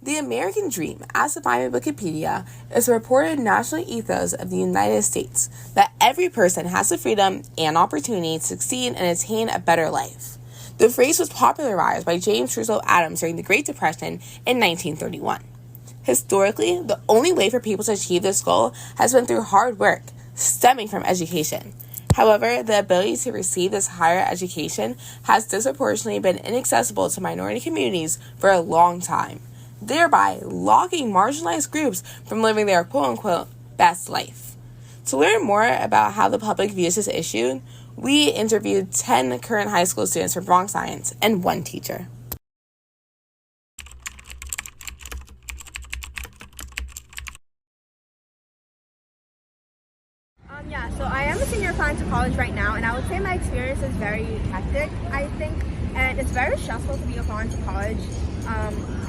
The American dream, as defined by Wikipedia, is a reported national ethos of the United States that every person has the freedom and opportunity to succeed and attain a better life. The phrase was popularized by James Russell Adams during the Great Depression in 1931. Historically, the only way for people to achieve this goal has been through hard work, stemming from education. However, the ability to receive this higher education has disproportionately been inaccessible to minority communities for a long time, thereby locking marginalized groups from living their quote-unquote best life. To learn more about how the public views this issue, we interviewed 10 current high school students from Bronx Science and one teacher. So I am a senior applying to college right now, and I would say my experience is very hectic, I think, and it's very stressful to be applying to college.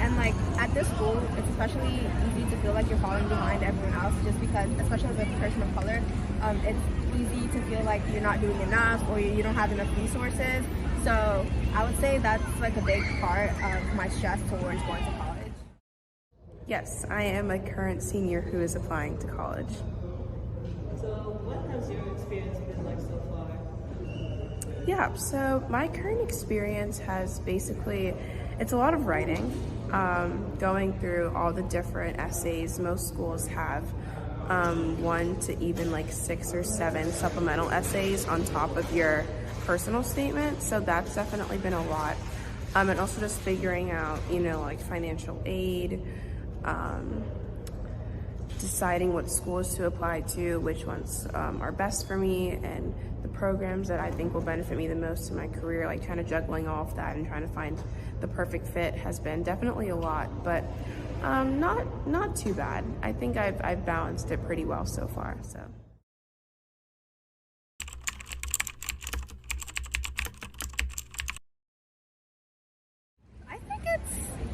And like at this school, it's especially easy to feel like you're falling behind everyone else, just because, especially as a person of color, it's easy to feel like you're not doing enough or you don't have enough resources. So I would say that's like a big part of my stress towards going to college. Yes, I am a current senior who is applying to college. So what has your experience been like so far? Yeah, so my current experience has basically, it's a lot of writing, going through all the different essays. Most schools have 1 to even like 6 or 7 supplemental essays on top of your personal statement. So that's definitely been a lot. And also just figuring out, like financial aid, deciding what schools to apply to, which ones are best for me, and the programs that I think will benefit me the most in my career, like kind of juggling all of that and trying to find the perfect fit has been definitely a lot, but not too bad. I think I've balanced it pretty well so far. So.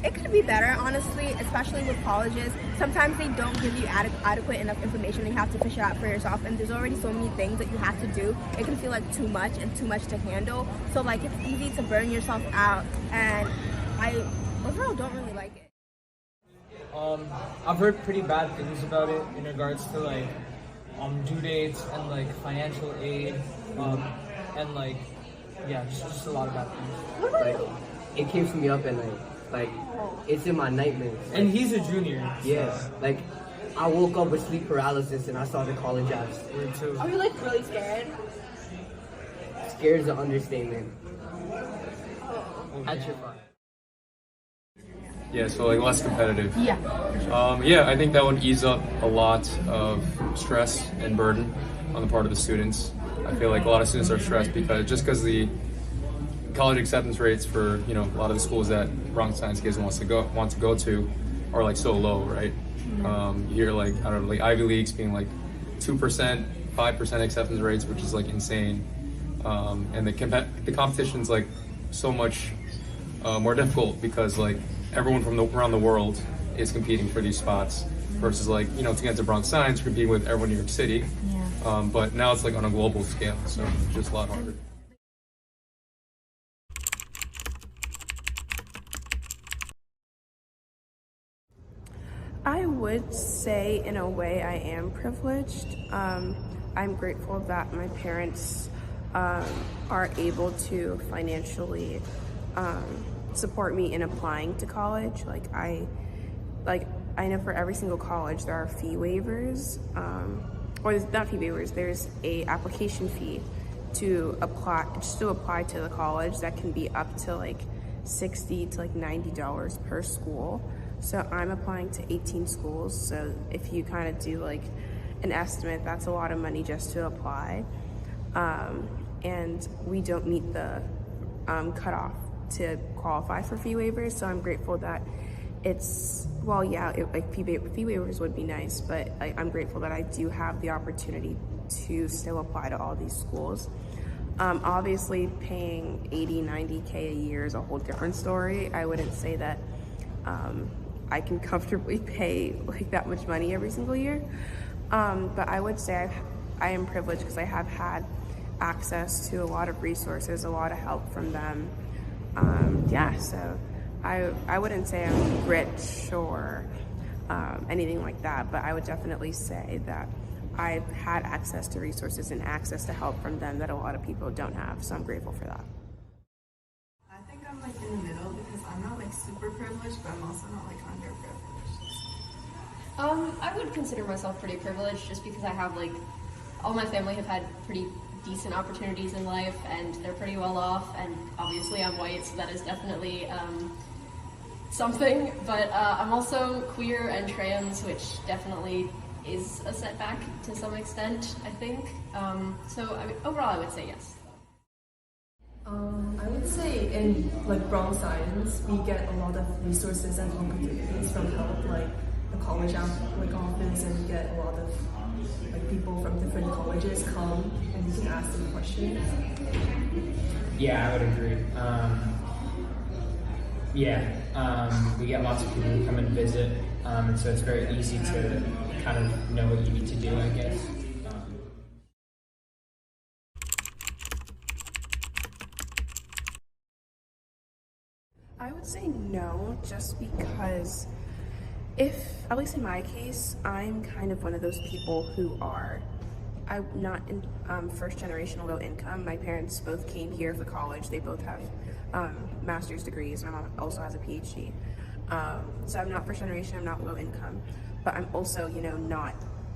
It could be better, honestly, especially with colleges. Sometimes they don't give you adequate enough information. You have to fish it out for yourself, and there's already so many things that you have to do. It can feel like too much and too much to handle. So like it's easy to burn yourself out, and I overall don't really like it. I've heard pretty bad things about it in regards to like due dates and like financial aid, and like just a lot of bad things. Like it keeps me up at night. Like, it's in my nightmares. Like, and he's a junior. Yeah. So. Like, I woke up with sleep paralysis and I saw the college apps. Me too. Are you like really scared? Scared is an understatement. At your fine. Yeah, so like less competitive. Yeah. Yeah, I think that would ease up a lot of stress and burden on the part of the students. I feel like a lot of students are stressed because the college acceptance rates for a lot of the schools that Bronx Science kids want to go to are like so low, right? You hear like like Ivy Leagues being like 2%, 5% acceptance rates, which is like insane. And the competition's like so much more difficult because like everyone from around the world is competing for these spots versus like to get into Bronx Science, competing with everyone in New York City. Yeah. But now it's like on a global scale, so it's just a lot harder. I would say in a way I am privileged. I'm grateful that my parents are able to financially support me in applying to college. I know for every single college there are fee waivers, or there's not fee waivers, there's a application fee to apply to the college that can be up to like $60 to like $90 per school. So I'm applying to 18 schools. So if you kind of do like an estimate, that's a lot of money just to apply. And we don't meet the cutoff to qualify for fee waivers. So I'm grateful that fee waivers would be nice, but I'm grateful that I do have the opportunity to still apply to all these schools. Obviously paying 80, 90K a year is a whole different story. I wouldn't say that I can comfortably pay like that much money every single year. But I would say I am privileged because I have had access to a lot of resources, a lot of help from them. So I wouldn't say I'm rich or anything like that, but I would definitely say that I've had access to resources and access to help from them that a lot of people don't have. So I'm grateful for that. I think I'm like in the middle because I'm not like super privileged, but I'm also not like underprivileged. I would consider myself pretty privileged just because I have like, all my family have had pretty decent opportunities in life and they're pretty well off, and obviously I'm white, so that is definitely something, but I'm also queer and trans, which definitely is a setback to some extent, I think. So I mean, overall I would say yes. I would say in like Bronx science, we get a lot of resources and opportunities from help, like the college office, and we get a lot of like people from different colleges come and we can ask them questions. Yeah, I would agree. We get lots of people who come and visit, and so it's very easy to kind of know what you need to do, I guess. I would say no, just because at least in my case, I'm kind of one of those people who I'm not in first generation low income. My parents both came here for college. They both have master's degrees. My mom also has a PhD. So I'm not first generation, I'm not low income, but I'm also, not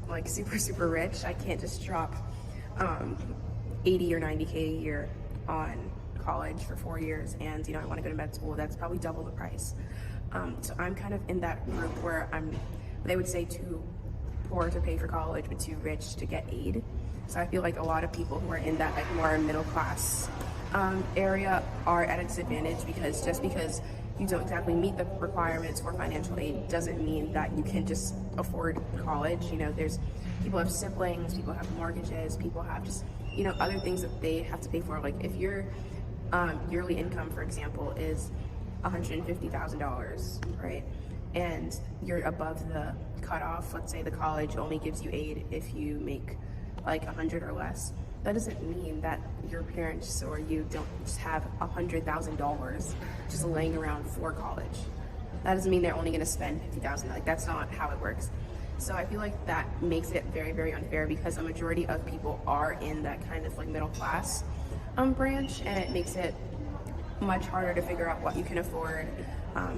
like super rich. I can't just drop 80 or 90K a year on college for 4 years and, I want to go to med school. That's probably double the price. So I'm kind of in that group where they would say too poor to pay for college, but too rich to get aid. So I feel like a lot of people who are in that like more middle class area are at a disadvantage, because just because you don't exactly meet the requirements for financial aid doesn't mean that you can just afford college. There's people have siblings, people have mortgages, people have just, other things that they have to pay for. Like if your yearly income, for example, is $150,000, right? And you're above the cutoff. Let's say the college only gives you aid if you make like 100 or less. That doesn't mean that your parents or you don't just have $100,000 just laying around for college. That doesn't mean they're only going to spend $50,000. Like that's not how it works. So I feel like that makes it very unfair, because a majority of people are in that kind of like middle class branch, and it makes it much harder to figure out what you can afford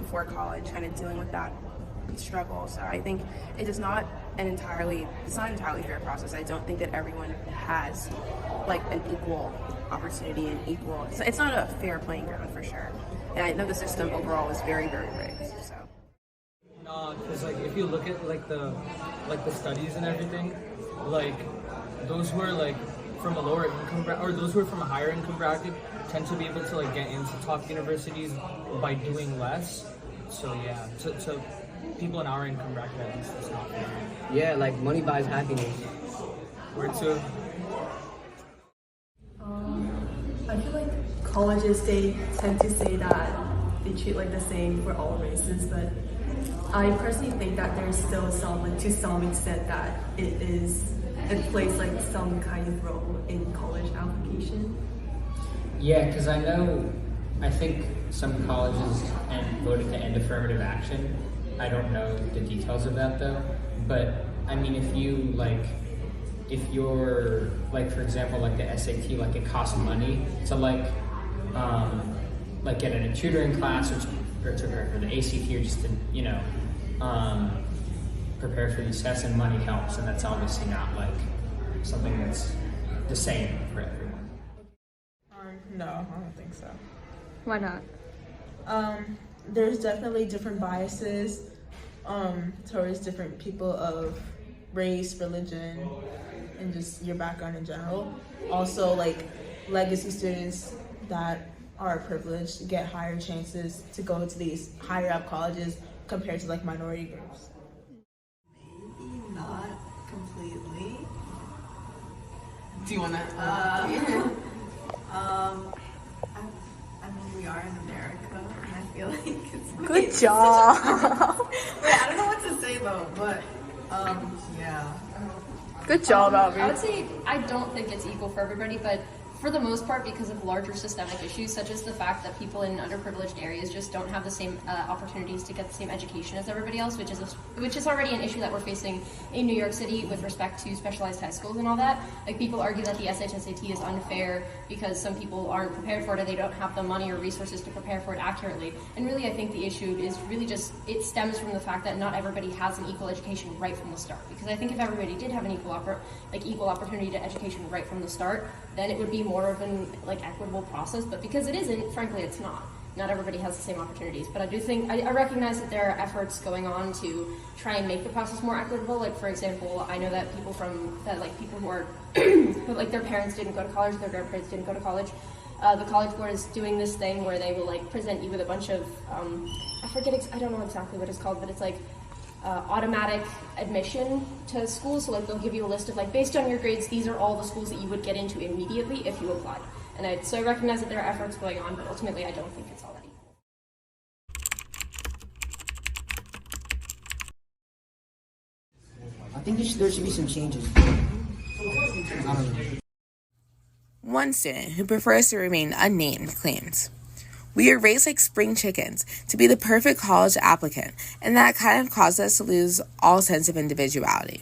for college, kind of dealing with that struggle. So I think it's not an entirely fair process. I don't think that everyone has like an equal opportunity and equal. So it's not a fair playing ground for sure. And I know the system overall is very rigged. So. No, because like if you look at like the studies and everything, like those who are like from a lower income or those who are from a higher income bracket tend to be able to like get into top universities by doing less. So yeah, so people in our income bracket, at least, that's not fair. Yeah, like money buys happiness. Where to? I feel like colleges, they tend to say that they treat like the same for all races, but I personally think that there's still to some extent that it plays like some kind of role in college application. Yeah, because I think some colleges voted to end affirmative action. I don't know the details of that though, but I mean, if you're like, for example, like the SAT, like it costs money to like get in a tutoring class or to prepare for the ACT, or just to, prepare for these tests, and money helps, and that's obviously not like something that's the same for everyone. No, I don't think so. Why not? There's definitely different biases towards different people of race, religion, and just your background in general. Also, like legacy students that are privileged get higher chances to go to these higher up colleges compared to like minority groups. Maybe not completely. Do you want to? I mean, we are in America, and I feel like it's Good job. Wait, I don't know what to say though, but yeah. Good job, Albie. I would say I don't think it's equal for everybody, but for the most part because of larger systemic issues, such as the fact that people in underprivileged areas just don't have the same opportunities to get the same education as everybody else, which is already an issue that we're facing in New York City with respect to specialized high schools and all that. Like, people argue that the SHSAT is unfair because some people aren't prepared for it and they don't have the money or resources to prepare for it accurately. And really, I think the issue is really just, it stems from the fact that not everybody has an equal education right from the start. Because I think if everybody did have an equal opportunity to education right from the start, then it would be more of an equitable process. But because it isn't, frankly, it's not. Not everybody has the same opportunities. But I do think, I recognize that there are efforts going on to try and make the process more equitable. Like, for example, I know that people who are, who, their parents didn't go to college, their grandparents didn't go to college, the College Board is doing this thing where they will present you with a bunch of, I don't know exactly what it's called, but it's automatic admission to schools. So they'll give you a list of based on your grades, these are all the schools that you would get into immediately if you applied. And so I recognize that there are efforts going on, but ultimately I don't think it's all that equal. I think there should be some changes. I don't know. One student who prefers to remain unnamed claims, "We are raised like spring chickens to be the perfect college applicant, and that kind of caused us to lose all sense of individuality."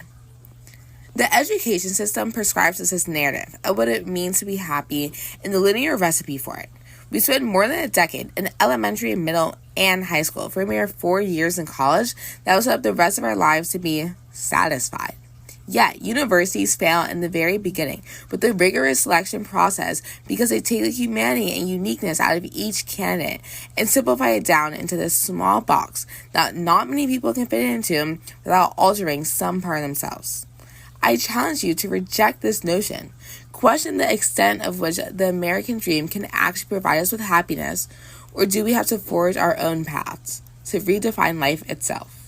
The education system prescribes us this narrative of what it means to be happy and the linear recipe for it. We spend more than a decade in elementary, middle, and high school for a mere 4 years in college that will set up the rest of our lives to be satisfied. Yet, universities fail in the very beginning with the rigorous selection process because they take the humanity and uniqueness out of each candidate and simplify it down into this small box that not many people can fit into without altering some part of themselves. I challenge you to reject this notion. Question the extent of which the American dream can actually provide us with happiness, or do we have to forge our own paths to redefine life itself?